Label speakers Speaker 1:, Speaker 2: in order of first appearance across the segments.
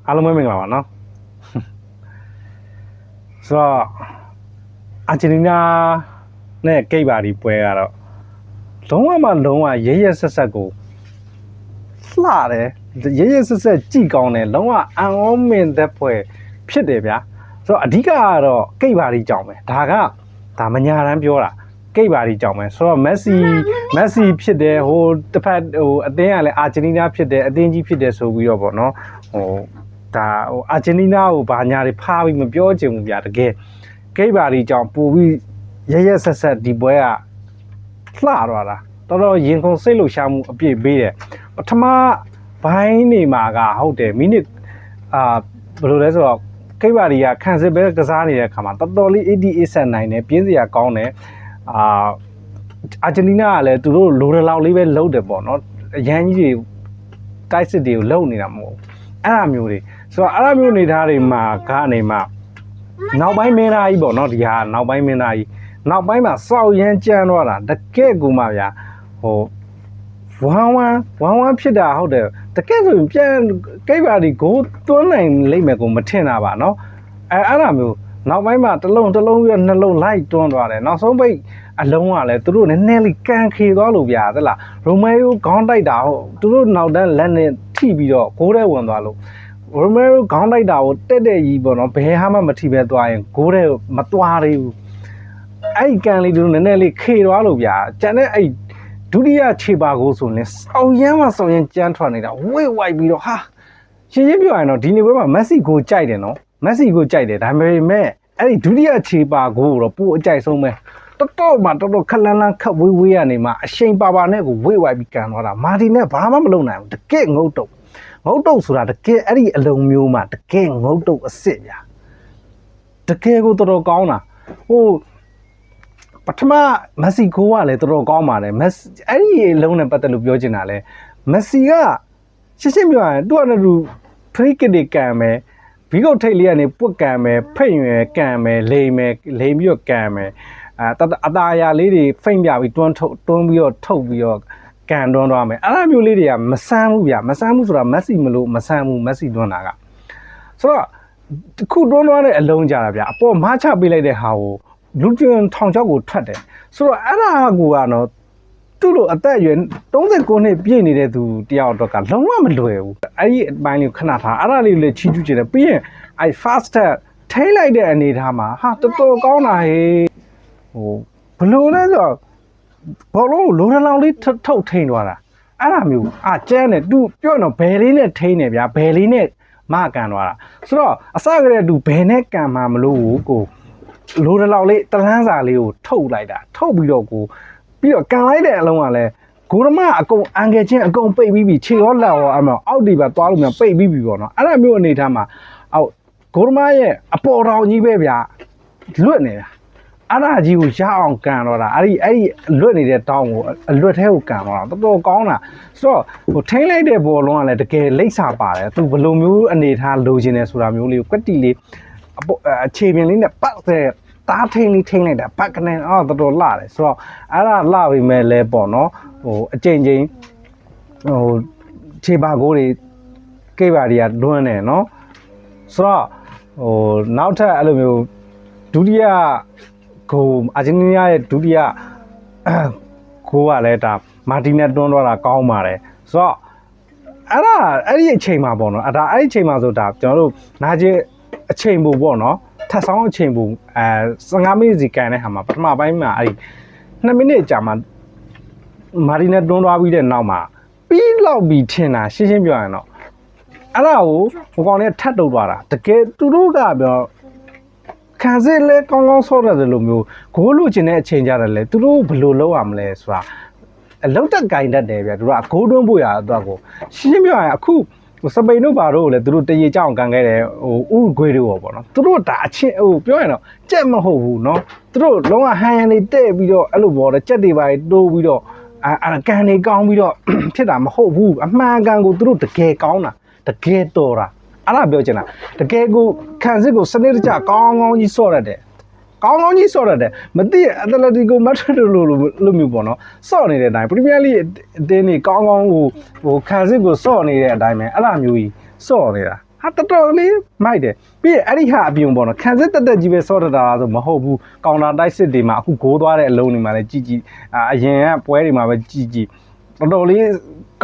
Speaker 1: အားလုံးပဲမင်္ဂလာပါနော်ဆိုတော့အာဂျင်တီးနားနဲ့ကိတ်ပါဒီပွဲကတော့လုံးဝရဲရဲဆက်ဆက်ကိုလှတယ်ရဲရဲဆက်ဆက်ကြည့်ကောင်းတယ်လုံးဝအန်အောမင်သက်ပွဲဖြစ်တယ်ဗျာဆိုတော့အဓိကကတော့ကိတ်ပါဒီကြောင့်ပဲဒါမညာတမ်းပြောတာကိတ်ပါဒီကြောင့်ပဲဆိုတော့မက်ဆီဖြစ်တယ်ဟိုတစ်ဖက်ဟိုအသင်းကလည်းအာဂျင်တီးနားဖြစ်တယ်အသင်းကြီးဖြစ်တယ်ဆိုပြီးတော့ပေါ့နော်ဟိုဒါဟိုအာဂျင်တီးနားကိုဘာညာတွေဖားပြီးမပြောချင်ဘူးဗျာတကယ်ကိတ်ပါဒီကြောင့်ပို့ပြီးရဲရဲဆက်ဆက်ဒီပွဲကလှသွားတာတော်ရင်ခုန်စိတ်လှုပ်ရှားမှုအပြည့်ပေးတယ်ပထမဘိုင်းနေမှာကဟုတ်တယ်မိနစ်ဘယ်လိုလဲဆိုတော့ကိတ်ပါဒီကခံစစ်ပဲကစားနေတဲ့ခါမှာတော်လေး88ဆက်နိုင်တယ်ပြင်းစရာကောင်းတယ်အာဂျင်တီးနားကလည်းသူတို့လိုရလောက်လေးပဲလှုပ်တယ်ပေါ့နော်အရန်ကြီးတွေတိုက်စစ်တွေကိုလှုပ်နေတာမဟုတ်အဲ့အမျိုးတွေဆိုတော့အဲ့အမျိုးနေသားတွေမှာကနေမှနောက်ပိုင်းမင်းသားကြီးပေါ့နော်ဒီဟာနောက်ပိုင်းမင်းသားကြီးနောက်ပိုင်းမှာစောက်ရမ်းကြမ်းတော့တာတကယ်ကူမှဗျာဟိုဝမ်းဖြစ်တာဟုတ်တယ်တကယ်ဆိုရင်ပြန်ကိတ်ပါဒီကိုသွန်းနိုင်လိမ့်မယ်ကိုမထင်တာပါနော်အဲ့ဒါမျိုးနောက်ပိုင်းမှာတစ်လုံးပြီးနှလုံးလိုက်တွန်းသွားတယ်နောက်ဆုံးပိတ်အလုံးကလည်းသူတို့နည်းနည်းလေးကန်ခေသွားလို့ဗျာသလားရိုမဲယိုခေါင်းတိုက်တာဟုတ်သူတို့နောက်တန်းလက်နဲ့ထိပြီးတော့ဂိုးထဲဝင်သွားလို့ရိုမဲယိုခေါင်းတိုက်တာကိုတက်ကြီးပေါ့နော်ဘယ်ဟာမှမထိပဲသွားရင်ဂိုးထဲမသွားသေးဘူးအဲ့ကန်လေးတို့နည်းနည်းလေးခေသွားလို့ဗျာကျန်တဲ့အဲ့ဒုတိယခြေပါကိုဆိုရင်စောင်းရမ်းကြမ်းထွက်နေတာဝိတ်ဝိုက်ပြီးတော့ဟာရှင်းပြောရင်တော့ဒီနေ့ပွဲမှာမက်ဆီကိုကြိုက်တယ်နော်မက်ဆီကိုကြိုက်တယ်ဒါပေမဲ့အဲ့ဒီဒုတိယခြေပါကိုတော့ပို့အကြိုက်ဆုံးပဲတော်ခက်လန်းခက်ဝေးရနေမှာအရှိန်ပါနဲ့ကိုဝိတ်ဝိုက်ပြီးကန်သွားတာမာတီနဲ့ဘာမှမလုပ်နိုင်ဘူးတကယ်ငုတ်တုတ်ဆိုတာတကယ်အဲ့ဒီအလုံးမျိုးမှာတကယ်ငုတ်တုတ်အစ်စ်ဗျာတကယ်ကိုတော်ကောင်းတာဟိုပထမမက်ဆီကိုကလည်းတော်ကောင်းပါတယ်အဲ့ဒီအလုံးနဲ့ပတ်သက်လို့ပြောချင်တာလဲမက်ဆီကရှင်းပြောရင်သူ့အနေနဲ့သူဖရီကစ်တွေကန်မယ်ဘီကုတ်ထိတ်လေးကနေပွတ်ကန်မယ်ဖိတ်ရွယ်ကန်မယ်လိမ်ပြီးတော့ကန်မယ်အตาရလေးတွေဖိမ့်ပြပြီးတွန်းပြီးတော့ထုတ်ပြီးတော့ကန်တွန်းသွားမယ်အဲ့လိုမျိုးလေးတွေကမဆန်းဘူးဗျာမဆန်းဘူးဆိုတာမက်ဆီမလို့မဆန်းဘူးမက်ဆီတွန်းတာကဆိုတော့ခုတွန်းသွားတဲ့အလုံးကြတာဗျာအပေါ်မချပေးလိုက်တဲ့ဟာကိုလူကျွန်းထောင်ချောက်ကိုထွက်တယ်ဆိုတော့အဲ့ဒါကူကတော့သူ့လိုအသက်အရွယ်39နှစ်ပြည့်နေတဲ့သူတယောက်တော့ကလုံးဝမလွယ်ဘူးအဲ့ဒီအပိုင်းလေးခဏထားအဲ့ဒါလေးလည်းချီးကျူးကြတယ်ပြီးရင်အဲ့ faster ထိလိုက်တဲ့အနေထားမှာဟာတော်ကောင်းတာဟေးဟိုဘလို့လဲဆိုတော့ဘောလုံးလိုရလောင်လေးထုတ်ထိန်သွားတာအဲ့ဒါမျိုးကျန်းတယ်သူပြောတော့ဘယ်လေးနဲ့ထိန်နေဗျာဘယ်လေးနဲ့မကန်သွားတာဆိုတော့အစကတည်းကသူဘယ်နဲ့ကန်မှာမလို့ကိုလိုရလောင်လေးတလန်းစာလေးကိုထုတ်လိုက်တာထုတ်ပြီးတော့ပြီးတော့ကန်လိုက်တဲ့အလုံးကလည်းဂိုရမအကုန်အန်ဂယ်ချင်းအကုန်ပိတ်ပြီးပြီခြေရောလက်ရောအဲ့မှာအောက်ဒီပါသွားလို့မြန်ပိတ်ပြီးပြီပေါ့နော်အဲ့ဒါမျိုးအနေထားမှာဂိုရမရဲ့အပေါ်တော်ကြီးပဲဗျာလွတ်နေတာအဲ့ဒါကြီးကိုရအောင်ကန်တော့တာအဲ့ဒီလွတ်နေတဲ့တောင်းကိုအလွတ်ထဲကိုကန်တော့တာတော်ကောင်းတာဆိုတော့ဟိုထိန်းလိုက်တဲ့ဘောလုံးကလည်းတကယ်လိမ့်စာပါတယ်သူဘယ်လိုမျိုးအနေထားလိုချင်တယ်ဆိုတာမျိုးလေးကိုကွက်တီလေးအခြေပြင်လေးနဲ့ပတ်တဲ့တားထိန်လေးထိန်လိုက်တာပတ်ကနေတော်လှတယ်ဆိုတော့အဲ့ဒါလှပြီမဲ့လဲပေါ့နော်ဟိုအချိန်ဟိုခြေပါကိုတွေကိတ်ပါတွေကလွန်းနေနော်ဆိုတော့ဟိုနောက်ထပ်အဲ့လိုမျိုးဒုတိယဂိုအာဂျင်တီးနားရဲ့ဒုတိယဂိုးကလည်းဒါမာတီနဲ့တွန်းသွားတာကောင်းပါတယ်ဆိုတော့အဲ့ဒီအချိန်မှာပေါ့နော်အဲ့ဒီအချိန်မှာဆိုတာကျွန်တော်တို့နာကျင်အချိန်ပို့ပေါ့နော်ထပ်ဆောင်အချိန်ပို့15မိနစ်စီကန်တဲ့ဟာမှာပထမပိုင်းမှာအဲ့ဒီ2မိနစ်ကြာမှာမာတီနဲ့တွန်းသွားပြီးတဲ့နောက်မှာပြီးလောက်ပြီးထင်တာရှင်းပြောရရင်တော့အဲ့ဒါကိုဟိုကောင်လေးထတ်တုတ်သွားတာတကယ်သူတို့ကပြောခံစစ်လဲကောင်းဆော့ရတယ်လို့မျိုးဂိုးလို့ကျင်တဲ့အချိန်ကြတယ်လေသူတို့ဘယ်လိုလုပ်ရမလဲဆိုတာအလောက်တက်ကင်တတ်တယ်ဗျာသူတို့ကဂိုးတွန်းဖို့ရတော့ကိုရှင်းပြောရရင်အခုစပိန်တို့ဘာတို့လည်းသူတို့တရေကြောင်ကန်ခဲ့တယ်ဟိုဥဂွေတို့ပေါ့နော်သူတို့ဒါအချင်းဟိုပြောရင်တော့ကြက်မဟုတ်ဘူးနော်သူတို့လုံးဝဟန်ရန်တွေတဲ့ပြီးတော့အဲ့လိုပေါ့ကြက်တွေပါတိုးပြီးတော့ကန်တွေကောင်းပြီးတော့ဖြစ်တာမဟုတ်ဘူးအမှန်ကန်ကိုသူတို့တကယ်ကောင်းတာတကယ်တော်တာအဲ့ဒါပြောချင်တာတကယ်ကိုခံစစ်ကိုစနစ်တကျကောင်းကြီးဆော့ရတယ်ကောင်းကြီးဆော့ရတယ်မသိအက်တလက်တီကိုမက်ဒရစ်လို့မျိုးပေါ့နော်ဆော့နေတဲ့အတိုင်းပရီးမီးယားလိအသင်းတွေကောင်းဟိုခံစစ်ကိုဆော့နေတဲ့အတိုင်းပဲအဲ့လိုမျိုးကြီးဆော့နေတာဟ ဟာတော်တော်လေးမိုက်တယ်ပြီးရင်အဲ့ဒီဟာအပြုံပေါ့နော်ခံစစ်တက်ကြီးပဲစောတတာဆိုမဟုတ်ဘူးကောင်တာတိုက်စစ်တွေမှာအခုဂိုးသွားတဲ့အလုံးတွေမှာလည်းကြည်အရင်ကပွဲတွေမှာပဲကြည်တော်တော်လေး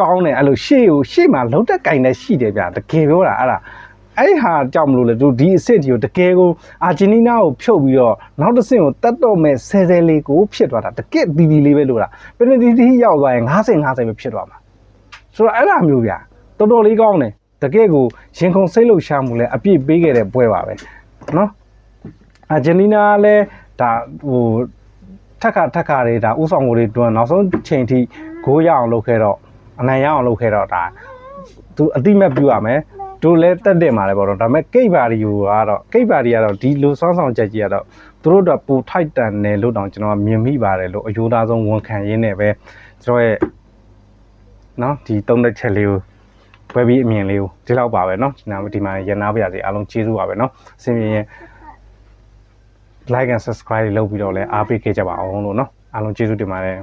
Speaker 1: ကောင်းတယ်အဲ့လိုရှေ့မှာလုံးတက်ကင်နဲ့ရှိတယ်ဗျတကယ်ပြောတာအဲ့ဒါအဲ့ဟာကြောက်မလို့လေသူဒီအစ်စ်ကြီးကိုတကယ်ကိုအာဂျင်နီးနားကိုဖြုတ်ပြီးတော့နောက်တစ်ဆင့်ကိုတတ်တော့မဲ့ဆဲလေးကိုဖြစ်သွားတာတကယ်ဒီလေးပဲလို့လားပင်နတီတီရောက်သွားရင်50ပဲဖြစ်သွားမှာဆိုတော့အဲ့ဒါမျိုးဗျတော်တော်လေးကောင်းတယ်တကယ်ကိုရင်ခုန်စိတ်လှုပ်ရှားမှုလဲအပြည့်ပေးခဲ့တဲ့ပွဲပါပဲနော်အာဂျင်နီးနားလည်းဒါဟိုထက်ခါတွေဒါဥဆောင်ကိုတွေတွန်းနောက်ဆုံးချိန်ထိဂိုးရအောင်လုပ်ခဲ့တော့အနိုင်ရအောင်လုပ်ခဲ့တော့ဒါသူအတိမတ်ပြရမယ်တို့လဲတက်တယ်မှာလဲပေါ့တော့ဒါပေမဲ့ကိတ်ပါရီကတော့ဒီလိုစောင်းဆောင်ချက်ကြီးကတော့သူတို့တော့ပူထိုက်တန်တယ်လို့တောင်ကျွန်တော်မြင်မိပါတယ်လို့အယိုးသားဆုံးဝန်ခံရင်းနဲ့ပဲကျွန်တော်ရဲ့နော်ဒီသုံးသက်ချက်လေးကိုပွဲပြီးအမြင်လေးကိုဒီလောက်ပါပဲเนาะဒီမှာရန်နာပါရစေအားလုံးကျေးဇူးပါပဲเนาะအစဉ်ပြေရင် like and subscribe လုပ်ပြီးတော့လဲအားပေးခဲ့ကြပါအောင်လို့เนาะအားလုံးကျေးဇူးတင်ပါတယ်